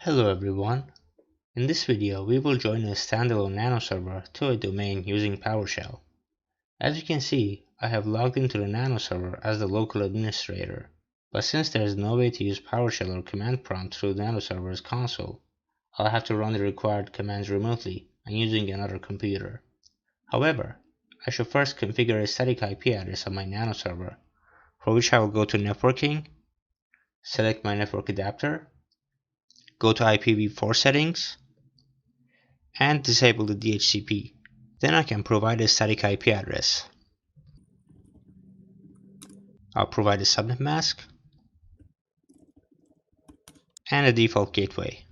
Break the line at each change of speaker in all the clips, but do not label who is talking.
Hello everyone. In this video we will join a standalone Nano Server to a domain using PowerShell. As you can see, I have logged into the Nano Server as the local administrator, but since there is no way to use PowerShell or command prompt through Nano Server's console, I'll have to run the required commands remotely and using another computer. However, I should first configure a static IP address on my Nano Server, for which I will go to Networking, select my network adapter, go to IPv4 settings, and disable the DHCP. Then I can provide a static IP address. I'll provide a subnet mask and a default gateway.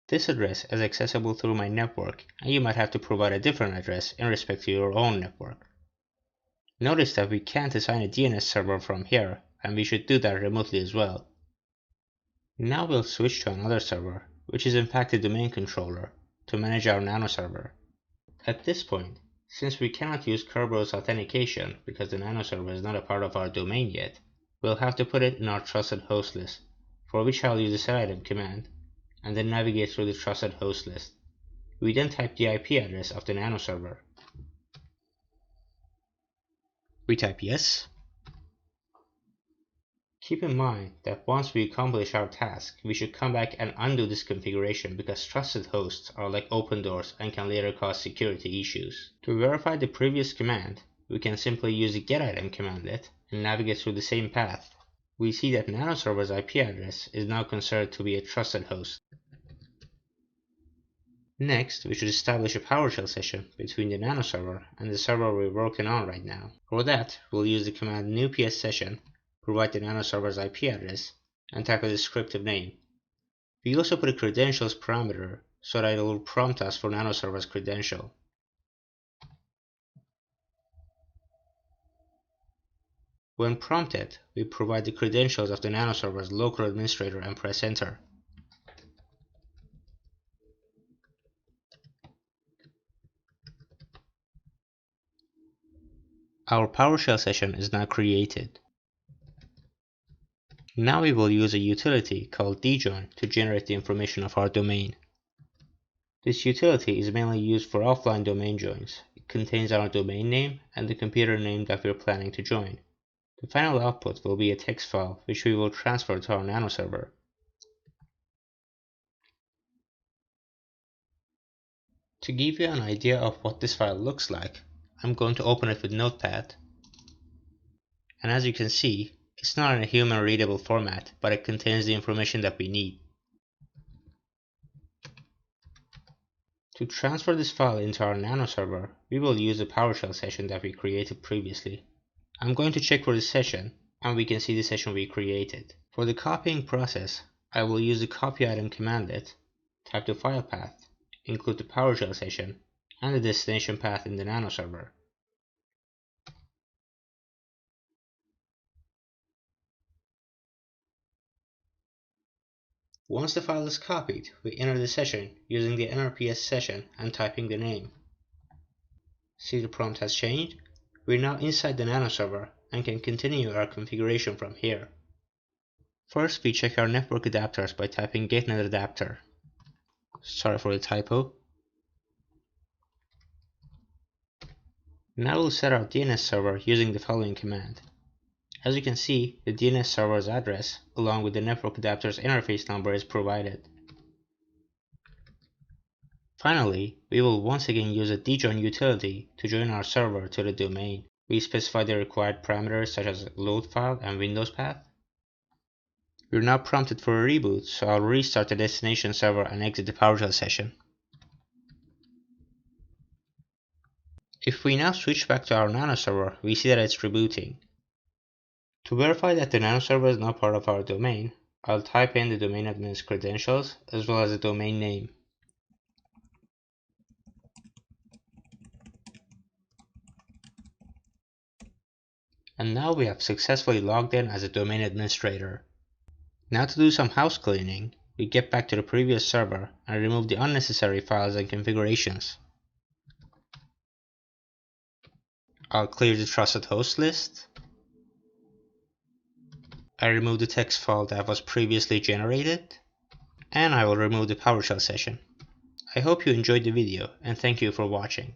This address is accessible through my network, and you might have to provide a different address in respect to your own network. Notice that we can't assign a DNS server from here, and we should do that remotely as well. Now we'll switch to another server, which is in fact a domain controller, to manage our Nano Server. At this point, since we cannot use Kerberos authentication because the Nano Server is not a part of our domain yet, we'll have to put it in our trusted host list, for which I'll use the setitem command, and then navigate through the trusted host list. We then type the IP address of the Nano Server. We type yes. Keep in mind that once we accomplish our task, we should come back and undo this configuration because trusted hosts are like open doors and can later cause security issues. To verify the previous command, we can simply use the getItem commandlet and navigate through the same path. We see that Nano Server's IP address is now considered to be a trusted host. Next, we should establish a PowerShell session between the Nano Server and the server we're working on right now. For that, we'll use the command new PS session, provide the Nano Server's IP address, and type a descriptive name. We also put a credentials parameter so that it will prompt us for Nano Server's credential. When prompted, we provide the credentials of the Nano Server's local administrator and press enter. Our PowerShell session is now created. Now we will use a utility called djoin to generate the information of our domain. This utility is mainly used for offline domain joins. It contains our domain name and the computer name that we are planning to join. The final output will be a text file which we will transfer to our Nano Server. To give you an idea of what this file looks like, I'm going to open it with Notepad. And as you can see, it's not in a human readable format, but it contains the information that we need. To transfer this file into our Nano Server, we will use the PowerShell session that we created previously. I'm going to check for the session, and we can see the session we created. For the copying process, I will use the copyitem commandlet, type the file path, include the PowerShell session, and the destination path in the Nano Server. Once the file is copied, we enter the session using the nrps session and typing the name. See, the prompt has changed. We're now inside the Nano Server and can continue our configuration from here. First, we check our network adapters by typing getNet adapter. Sorry for the typo. Now we'll set our DNS server using the following command. As you can see, the DNS server's address along with the network adapter's interface number is provided. Finally, we will once again use a djoin utility to join our server to the domain. We specify the required parameters such as load file and Windows path. We're now prompted for a reboot, so I'll restart the destination server and exit the PowerShell session. If we now switch back to our Nano Server, we see that it's rebooting. To verify that the Nano Server is not part of our domain, I'll type in the domain admin's credentials as well as the domain name. And now we have successfully logged in as a domain administrator. Now to do some house cleaning, we get back to the previous server and remove the unnecessary files and configurations. I'll clear the trusted host list. I remove the text file that was previously generated. and I will remove the PowerShell session. I hope you enjoyed the video and thank you for watching.